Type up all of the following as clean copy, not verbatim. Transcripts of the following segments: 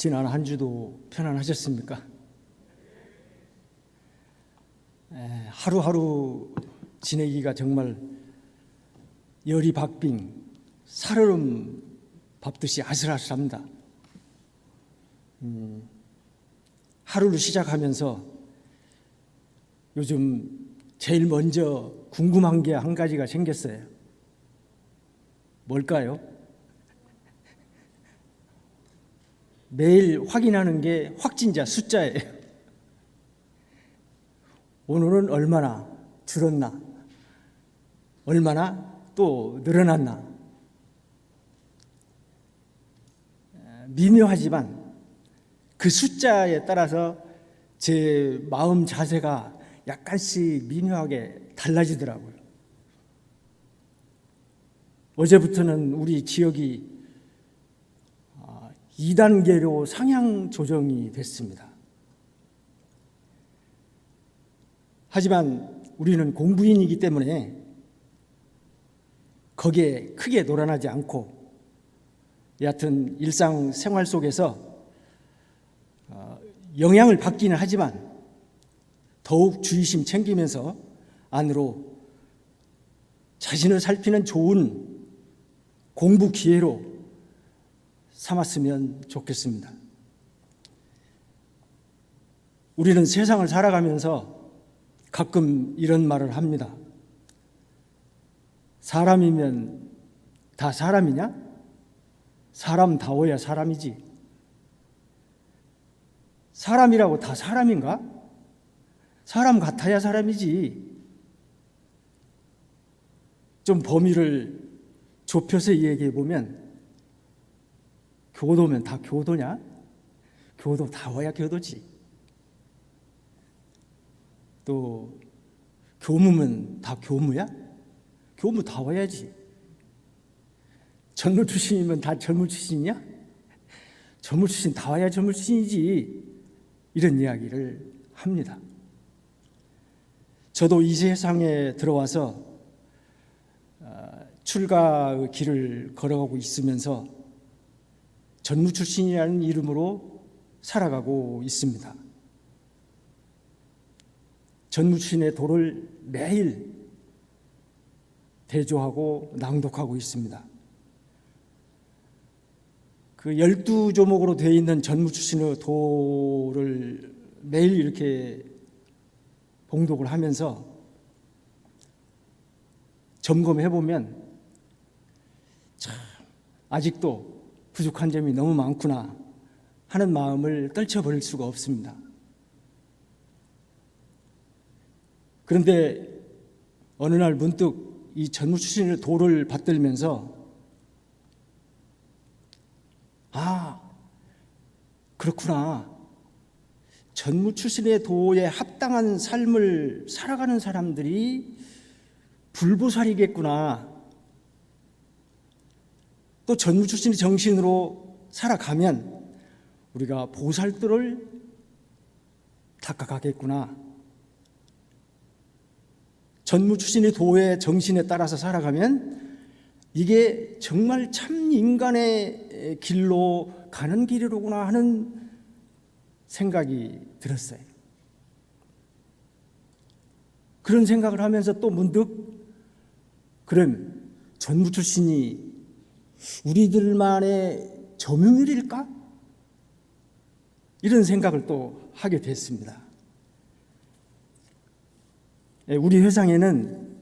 지난 한 주도 편안하셨습니까? 하루하루 지내기가 정말 열이 박빙, 살얼음 밟듯이 아슬아슬합니다. 하루를 시작하면서 요즘 제일 먼저 궁금한 게 한 가지가 생겼어요. 뭘까요? 매일 확인하는 게 확진자 숫자예요. 오늘은 얼마나 줄었나? 얼마나 또 늘어났나? 미묘하지만 그 숫자에 따라서 제 마음 자세가 약간씩 미묘하게 달라지더라고요. 어제부터는 우리 지역이 2단계로 상향 조정이 됐습니다. 하지만 우리는 공부인이기 때문에 거기에 크게 놀아나지 않고 여하튼 일상생활 속에서 영향을 받기는 하지만 더욱 주의심 챙기면서 안으로 자신을 살피는 좋은 공부 기회로 삼았으면 좋겠습니다. 우리는 세상을 살아가면서 가끔 이런 말을 합니다. 사람이면 다 사람이냐? 사람다워야 사람이지. 사람이라고 다 사람인가? 사람 같아야 사람이지. 좀 범위를 좁혀서 얘기해 보면 교도면 다 교도냐? 교도다워야 교도지. 또 교무면 다 교무야? 교무다워야지. 전무 출신이면 다 전무 출신이냐? 전무 출신 다워야 전무 출신이지. 이런 이야기를 합니다. 저도 이 세상에 들어와서 출가의 길을 걸어가고 있으면서 전무 출신이라는 이름으로 살아가고 있습니다. 전무 출신의 도를 매일 대조하고 낭독하고 있습니다. 그 12조목으로 되어 있는 전무 출신의 도를 매일 이렇게 봉독을 하면서 점검해 보면 참 아직도 부족한 점이 너무 많구나 하는 마음을 떨쳐버릴 수가 없습니다. 그런데 어느 날 문득 이 전무 출신의 도를 받들면서 그렇구나. 전무 출신의 도에 합당한 삶을 살아가는 사람들이 불보살이겠구나. 또 전무 출신의 정신으로 살아가면 우리가 보살들을 닦아가겠구나. 전무 출신의 도의 정신에 따라서 살아가면 이게 정말 참 인간의 길로 가는 길이로구나 하는 생각이 들었어요. 그런 생각을 하면서 또 문득 그럼 전무 출신이 우리들만의 점유율일까? 이런 생각을 또 하게 됐습니다. 우리 회상에는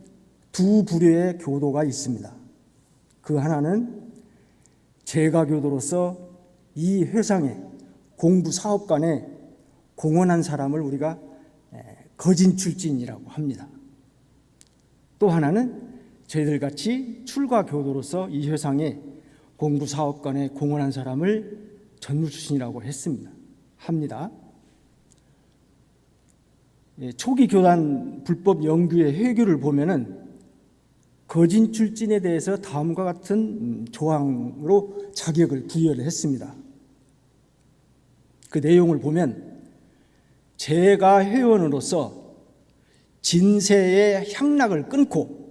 두 부류의 교도가 있습니다. 그 하나는 제가교도로서 이 회상의 공부 사업관에 공헌한 사람을 우리가 거진출진이라고 합니다. 또 하나는 저희들같이 출가교도로서 이 회상의 공부 사업관에 공헌한 사람을 전무출신이라고 합니다. 초기 교단 불법 영규의 회규를 보면은 거진출진에 대해서 다음과 같은 조항으로 자격을 부여를 했습니다. 그 내용을 보면 제가 회원으로서 진세의 향락을 끊고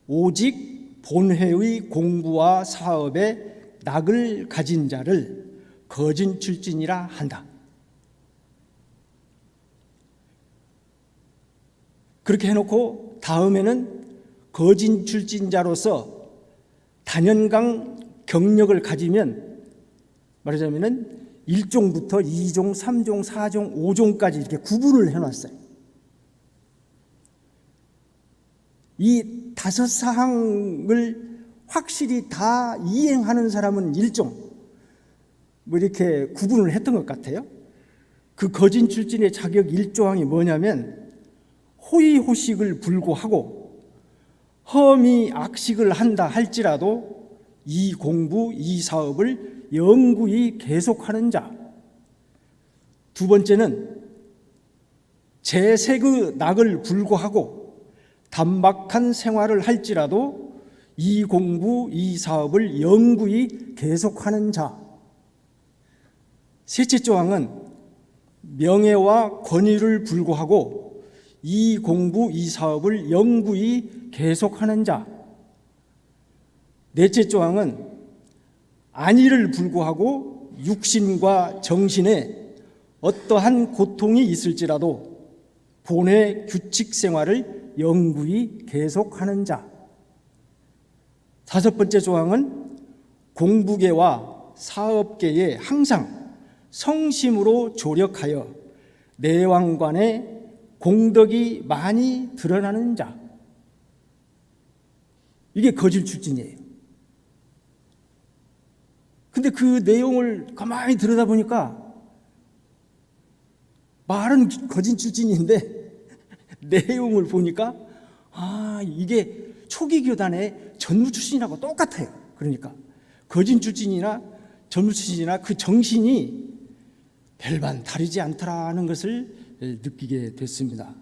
오직 본회의 공부와 사업에 낙을 가진 자를 거진 출진이라 한다. 그렇게 해놓고 다음에는 거진 출진자로서 단연강 경력을 가지면 말하자면은 1종부터 2종, 3종, 4종, 5종까지 이렇게 구분을 해놨어요. 이 5사항을 확실히 다 이행하는 사람은 1종, 뭐 이렇게 구분을 했던 것 같아요. 그 거진 출진의 자격 1조항이 뭐냐면 호의호식을 불구하고 험히 악식을 한다 할지라도 이 공부, 이 사업을 영구히 계속하는 자. 두 번째는 재색의 낙을 불구하고 단박한 생활을 할지라도 이 공부, 이 사업을 영구히 계속하는 자. 셋째 조항은 명예와 권위를 불구하고 이 공부, 이 사업을 영구히 계속하는 자. 넷째 조항은 안위를 불구하고 육신과 정신에 어떠한 고통이 있을지라도 본의 규칙 생활을 영구히 계속하는 자. 다섯 번째 조항은 공부계와 사업계에 항상 성심으로 조력하여 내왕관의 공덕이 많이 드러나는 자. 이게 거진 출진이에요. 근데 그 내용을 가만히 들여다보니까 말은 거진 출진인데 내용을 보니까 이게 초기 교단의 전무 출신이라고 똑같아요. 그러니까 거진 출신이나 전무 출신이나 그 정신이 별반 다르지 않더라는 것을 느끼게 됐습니다.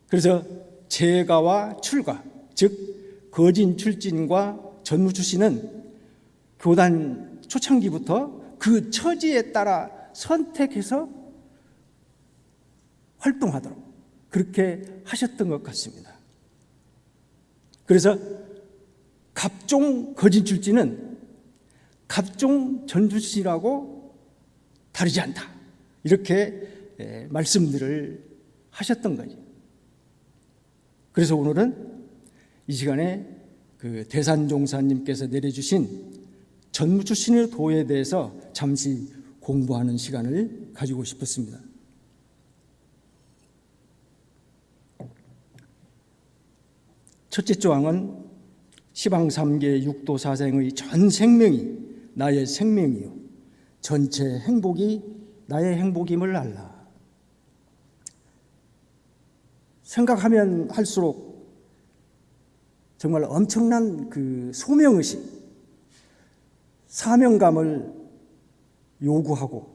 그래서 재가와 출가, 즉 거진 출진과 전무 출신은 교단 초창기부터 그 처지에 따라 선택해서 활동하도록 그렇게 하셨던 것 같습니다. 그래서 갑종 거진 출진은 갑종 전출신이라고 다르지 않다. 이렇게 말씀들을 하셨던 거죠. 그래서 오늘은 이 시간에 그 대산종사님께서 내려주신 전무 출신의 도에 대해서 잠시 공부하는 시간을 가지고 싶었습니다. 첫째 조항은 시방삼계 육도사생의 전 생명이 나의 생명이요 전체 행복이 나의 행복임을 알라. 생각하면 할수록 정말 엄청난 그 소명의식, 사명감을 요구하고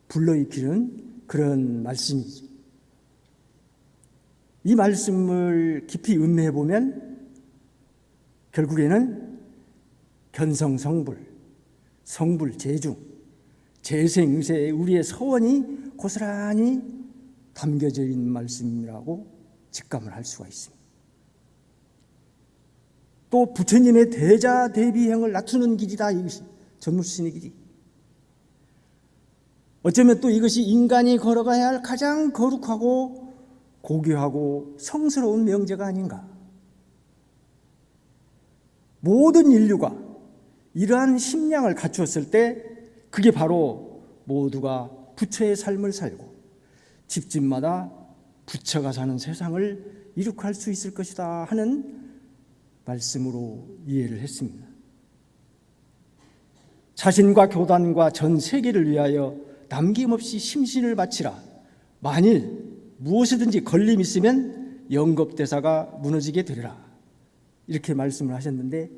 불러일으키는 그런 말씀이죠. 이 말씀을 깊이 음미해 보면 결국에는 견성성불, 성불재중, 재생의세에 우리의 서원이 고스란히 담겨져 있는 말씀이라고 직감을 할 수가 있습니다. 또 부처님의 대자대비행을 낮추는 길이다. 이것이 전무신의 길이. 어쩌면 또 이것이 인간이 걸어가야 할 가장 거룩하고 고귀하고 성스러운 명제가 아닌가. 모든 인류가 이러한 심량을 갖추었을 때 그게 바로 모두가 부처의 삶을 살고 집집마다 부처가 사는 세상을 이룩할 수 있을 것이다 하는 말씀으로 이해를 했습니다. 자신과 교단과 전 세계를 위하여 남김없이 심신을 바치라. 만일 무엇이든지 걸림 있으면 영겁대사가 무너지게 되리라. 이렇게 말씀을 하셨는데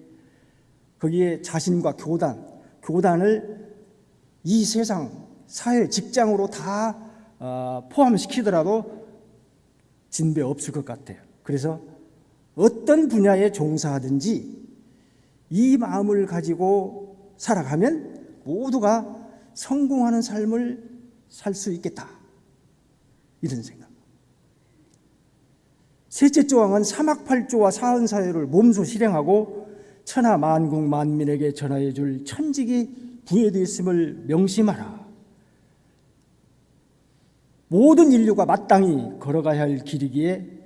거기에 자신과 교단을 이 세상, 사회, 직장으로 다 포함시키더라도 진배 없을 것 같아요. 그래서 어떤 분야에 종사하든지 이 마음을 가지고 살아가면 모두가 성공하는 삶을 살 수 있겠다. 이런 생각. 셋째 조항은 사막팔조와 사은사회를 몸소 실행하고 천하 만국 만민에게 전하해 줄 천직이 부여되었음을 명심하라. 모든 인류가 마땅히 걸어가야 할 길이기에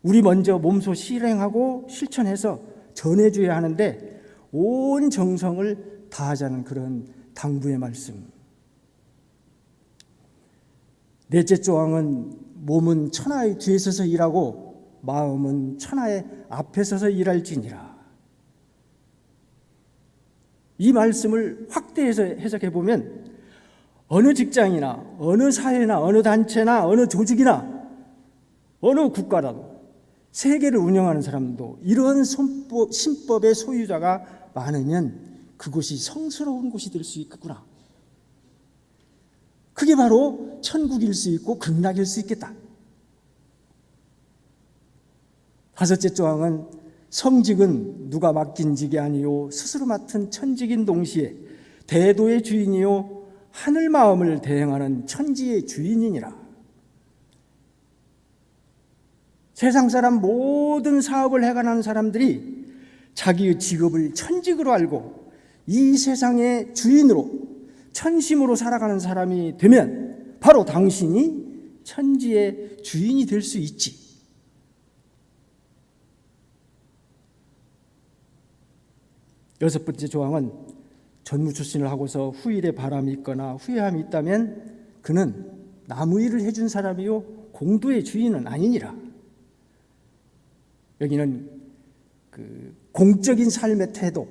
우리 먼저 몸소 실행하고 실천해서 전해줘야 하는데 온 정성을 다하자는 그런 당부의 말씀. 넷째 조항은 몸은 천하의 뒤에 서서 일하고 마음은 천하의 앞에 서서 일할지니라. 이 말씀을 확대해서 해석해 보면 어느 직장이나 어느 사회나 어느 단체나 어느 조직이나 어느 국가라도 세계를 운영하는 사람도 이런 신법의 소유자가 많으면 그곳이 성스러운 곳이 될 수 있겠구나. 그게 바로 천국일 수 있고 극락일 수 있겠다. 다섯째 조항은 성직은 누가 맡긴 직이 아니요 스스로 맡은 천직인 동시에 대도의 주인이요 하늘 마음을 대행하는 천지의 주인이니라. 세상 사람 모든 사업을 해가는 사람들이 자기의 직업을 천직으로 알고 이 세상의 주인으로 천심으로 살아가는 사람이 되면 바로 당신이 천지의 주인이 될 수 있지. 여섯 번째 조항은 전무 출신을 하고서 후일에 바람이 있거나 후회함이 있다면 그는 나무 일을 해준 사람이요 공도의 주인은 아니니라. 여기는 그 공적인 삶의 태도,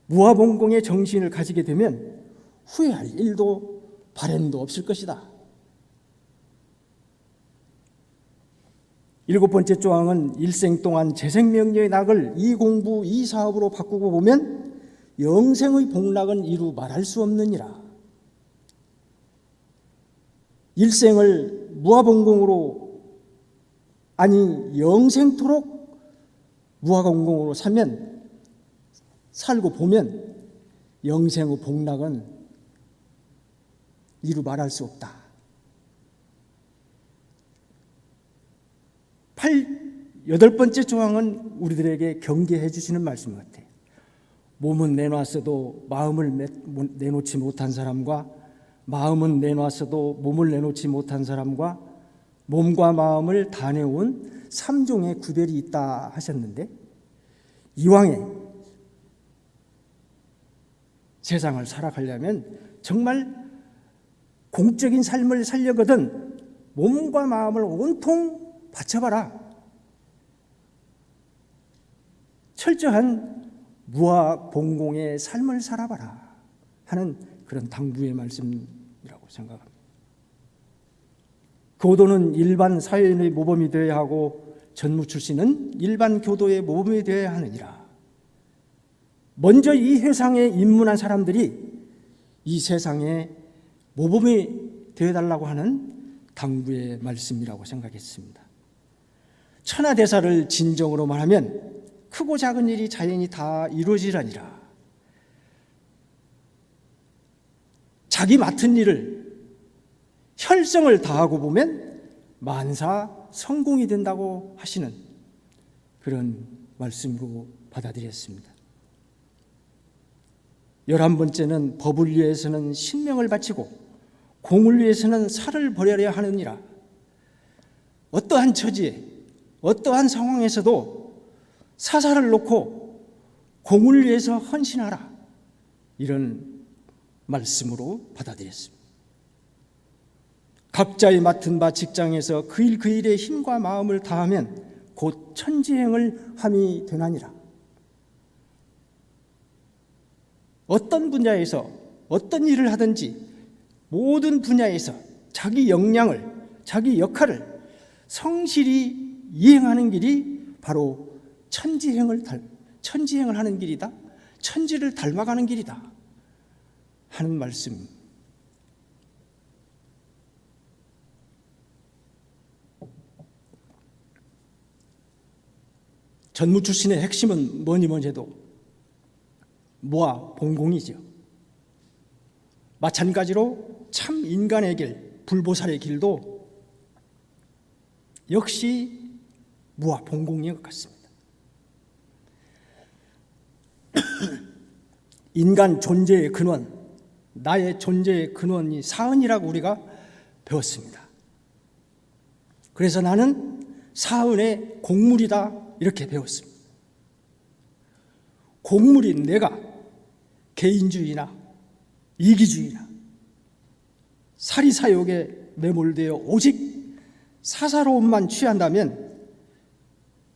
무아봉공의 정신을 가지게 되면 후회할 일도 바램도 없을 것이다. 일곱 번째 조항은 일생 동안 재생명료의 낙을 이 공부 이 사업으로 바꾸고 보면 영생의 복락은 이루 말할 수 없느니라. 일생을 무아봉공으로 아니 영생토록 무아공공으로 살고 보면 영생의 복락은 이루 말할 수 없다. 여덟 번째 조항은 우리들에게 경계해 주시는 말씀 같아요. 몸은 내놨어도 마음을 내놓지 못한 사람과 마음은 내놨어도 몸을 내놓지 못한 사람과 몸과 마음을 다 내온 3종의 구별이 있다 하셨는데 이왕에 세상을 살아가려면 정말 공적인 삶을 살려거든 몸과 마음을 온통 바쳐봐라. 철저한 무아봉공의 삶을 살아봐라 하는 그런 당부의 말씀이라고 생각합니다. 교도는 일반 사회인의 모범이 되어야 하고 전무 출신은 일반 교도의 모범이 되어야 하느니라. 먼저 이 세상에 입문한 사람들이 이 세상에 모범이 되어달라고 하는 당부의 말씀이라고 생각했습니다. 천하대사를 진정으로 말하면 크고 작은 일이 자연히 다 이루어지라니라. 자기 맡은 일을 혈성을 다하고 보면 만사 성공이 된다고 하시는 그런 말씀으로 받아들였습니다. 11번째는 법을 위해서는 신명을 바치고 공을 위해서는 살을 버려야 하느니라. 어떠한 처지에 어떠한 상황에서도 사사를 놓고 공을 위해서 헌신하라. 이런 말씀으로 받아들였습니다. 각자의 맡은 바 직장에서 그 일에 힘과 마음을 다하면 곧 천지행을 함이 되나니라. 어떤 분야에서 어떤 일을 하든지 모든 분야에서 자기 역량을 자기 역할을 성실히 이행하는 길이 바로 천지행을 하는 길이다. 천지를 닮아가는 길이다 하는 말씀. 전무 출신의 핵심은 뭐니 해도 무아봉공이죠. 마찬가지로 참 인간의 길, 불보살의 길도 역시 무아봉공인 것 같습니다. 인간 존재의 근원, 나의 존재의 근원이 사은이라고 우리가 배웠습니다. 그래서 나는 사은의 곡물이다 이렇게 배웠습니다. 곡물인 내가 개인주의나 이기주의나 사리사욕에 매몰되어 오직 사사로움만 취한다면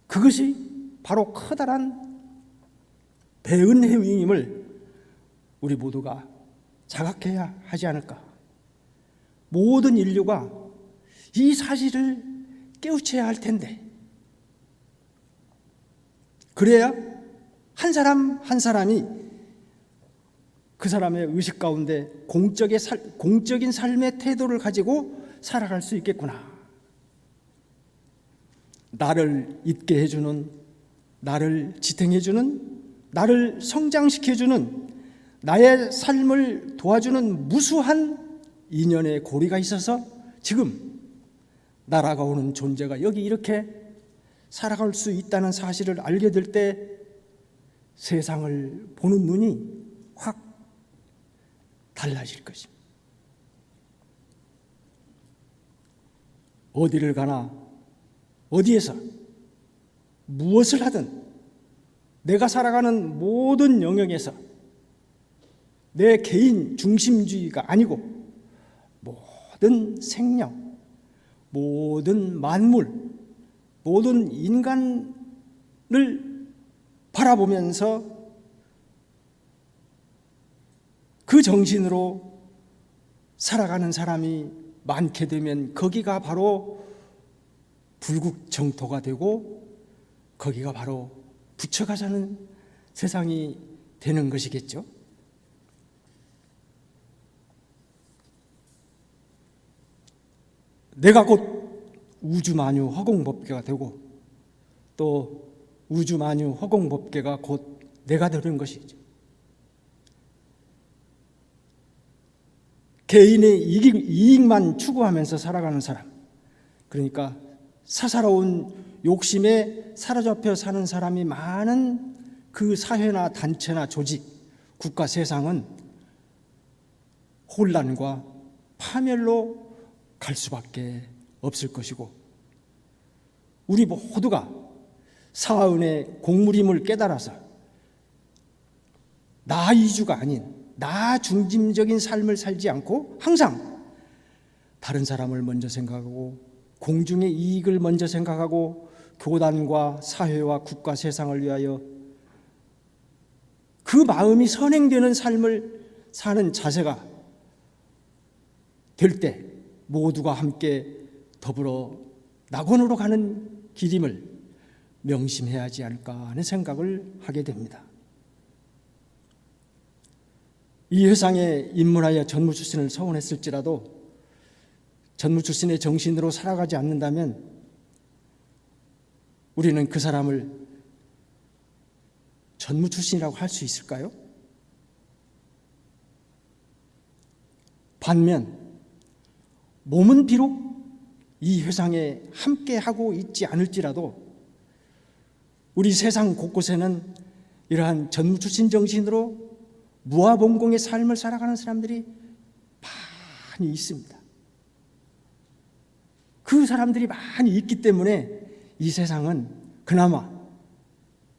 그것이 바로 커다란 배은해임을 우리 모두가 자각해야 하지 않을까. 모든 인류가 이 사실을 깨우쳐야 할 텐데, 그래야 한 사람 한 사람이 그 사람의 의식 가운데 공적인 삶의 태도를 가지고 살아갈 수 있겠구나. 나를 있게 해주는, 나를 지탱해주는, 나를 성장시켜주는, 나의 삶을 도와주는 무수한 인연의 고리가 있어서 지금 날아가오는 존재가 여기 이렇게 살아갈 수 있다는 사실을 알게 될 때 세상을 보는 눈이 확 달라질 것입니다. 어디를 가나 어디에서 무엇을 하든 내가 살아가는 모든 영역에서 내 개인 중심주의가 아니고 모든 생명, 모든 만물, 모든 인간을 바라보면서 그 정신으로 살아가는 사람이 많게 되면 거기가 바로 불국정토가 되고 거기가 바로 부처가 사는 세상이 되는 것이겠죠. 내가 곧 우주만유 허공법계가 되고 또 우주만유 허공법계가 곧 내가 되는 것이죠. 개인의 이익만 추구하면서 살아가는 사람, 그러니까 사사로운 욕심에 사로잡혀 사는 사람이 많은 그 사회나 단체나 조직, 국가, 세상은 혼란과 파멸로 갈 수밖에 없을 것이고, 우리 모두가 사은의 곡물임을 깨달아서 나 이주가 아닌 나 중심적인 삶을 살지 않고 항상 다른 사람을 먼저 생각하고 공중의 이익을 먼저 생각하고 교단과 사회와 국가, 세상을 위하여 그 마음이 선행되는 삶을 사는 자세가 될 때 모두가 함께 더불어 낙원으로 가는 길임을 명심해야 하지 않을까 하는 생각을 하게 됩니다. 이 회상에 입문하여 전무 출신을 서원했을지라도 전무 출신의 정신으로 살아가지 않는다면 우리는 그 사람을 전무 출신이라고 할 수 있을까요? 반면 몸은 비록 이 회상에 함께하고 있지 않을지라도 우리 세상 곳곳에는 이러한 전무 출신 정신으로 무아봉공의 삶을 살아가는 사람들이 많이 있습니다. 그 사람들이 많이 있기 때문에 이 세상은 그나마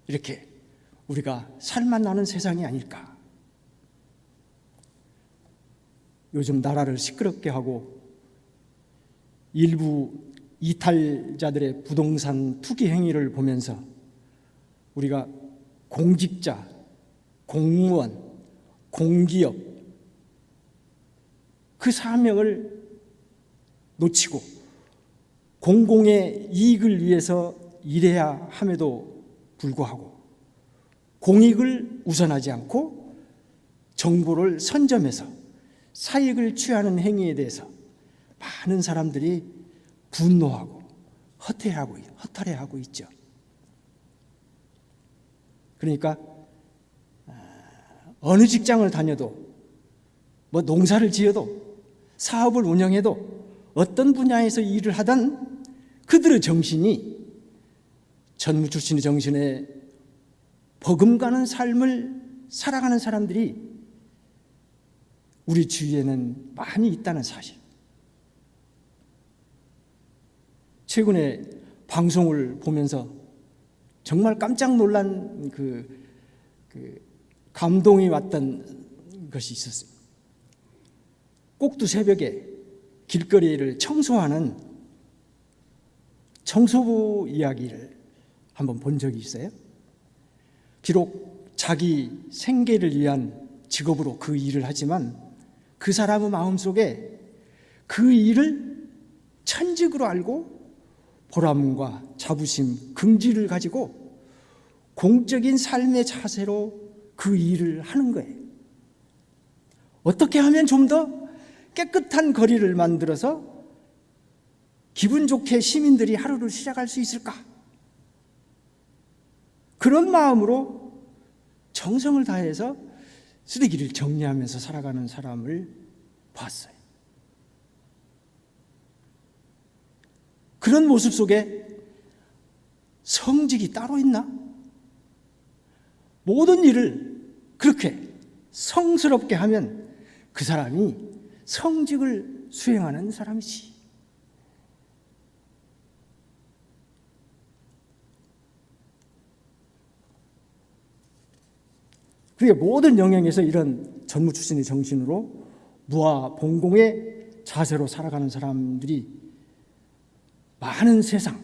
이렇게 우리가 살만 나는 세상이 아닐까. 요즘 나라를 시끄럽게 하고 일부 이탈자들의 부동산 투기 행위를 보면서 우리가 공직자, 공무원, 공기업 그 사명을 놓치고 공공의 이익을 위해서 일해야 함에도 불구하고 공익을 우선하지 않고 정보를 선점해서 사익을 취하는 행위에 대해서 많은 사람들이 분노하고 허탈해하고 있죠. 그러니까 어느 직장을 다녀도 농사를 지어도 사업을 운영해도 어떤 분야에서 일을 하든 그들의 정신이 전무 출신의 정신에 버금가는 삶을 살아가는 사람들이 우리 주위에는 많이 있다는 사실. 최근에 방송을 보면서 정말 깜짝 놀란 그 감동이 왔던 것이 있었어요. 꼭두 새벽에 길거리를 청소하는 청소부 이야기를 한번 본 적이 있어요. 비록 자기 생계를 위한 직업으로 그 일을 하지만 그 사람의 마음속에 그 일을 천직으로 알고 보람과 자부심, 긍지를 가지고 공적인 삶의 자세로 그 일을 하는 거예요. 어떻게 하면 좀 더 깨끗한 거리를 만들어서 기분 좋게 시민들이 하루를 시작할 수 있을까? 그런 마음으로 정성을 다해서 쓰레기를 정리하면서 살아가는 사람을 봤어요. 그런 모습 속에 성직이 따로 있나? 모든 일을 그렇게 성스럽게 하면 그 사람이 성직을 수행하는 사람이지. 그러니까 모든 영역에서 이런 전무 출신의 정신으로 무아 봉공의 자세로 살아가는 사람들이 많은 세상,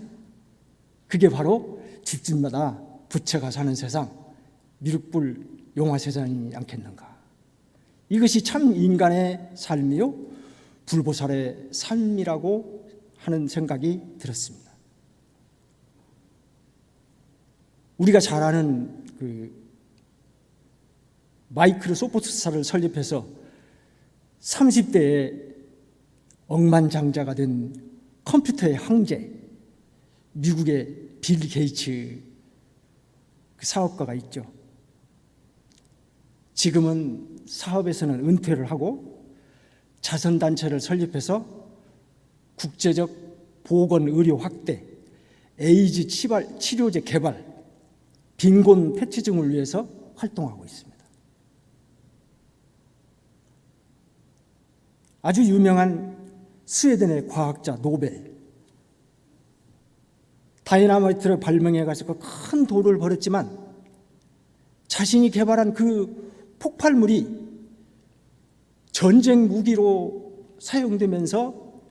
그게 바로 집집마다 부처가 사는 세상, 미륵불 용화세상이 않겠는가. 이것이 참 인간의 삶이요 불보살의 삶이라고 하는 생각이 들었습니다. 우리가 잘 아는 그 마이크로소프트사를 설립해서 30대에 억만장자가 된 컴퓨터의 황제, 미국의 빌 게이츠 그 사업가가 있죠. 지금은 사업에서는 은퇴를 하고 자선단체를 설립해서 국제적 보건의료 확대, 에이즈 치료제 개발, 빈곤 패치증을 위해서 활동하고 있습니다. 아주 유명한 스웨덴의 과학자 노벨, 다이나마이트를 발명해가지고 큰 돈을 벌었지만 자신이 개발한 그 폭발물이 전쟁 무기로 사용되면서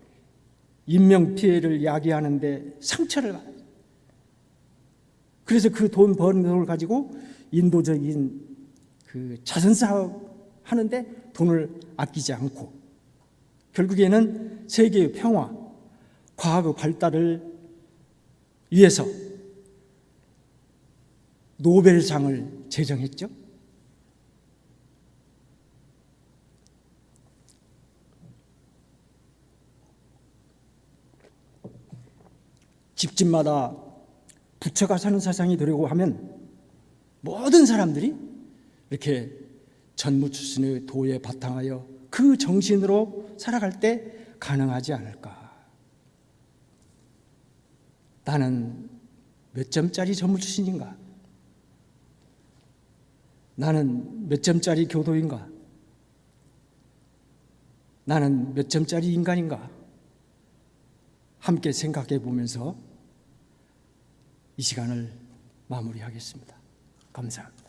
인명피해를 야기하는데 상처를 받아요. 그래서 그 돈 버는 돈을 가지고 인도적인 그 자선사업 하는데 돈을 아끼지 않고 결국에는 세계의 평화, 과학의 발달을 위해서 노벨상을 제정했죠. 집집마다 부처가 사는 세상이 되려고 하면 모든 사람들이 이렇게 전무 출신의 도에 바탕하여 그 정신으로 살아갈 때 가능하지 않을까. 나는 몇 점짜리 전무 출신인가? 나는 몇 점짜리 교도인가? 나는 몇 점짜리 인간인가? 함께 생각해 보면서 이 시간을 마무리하겠습니다. 감사합니다.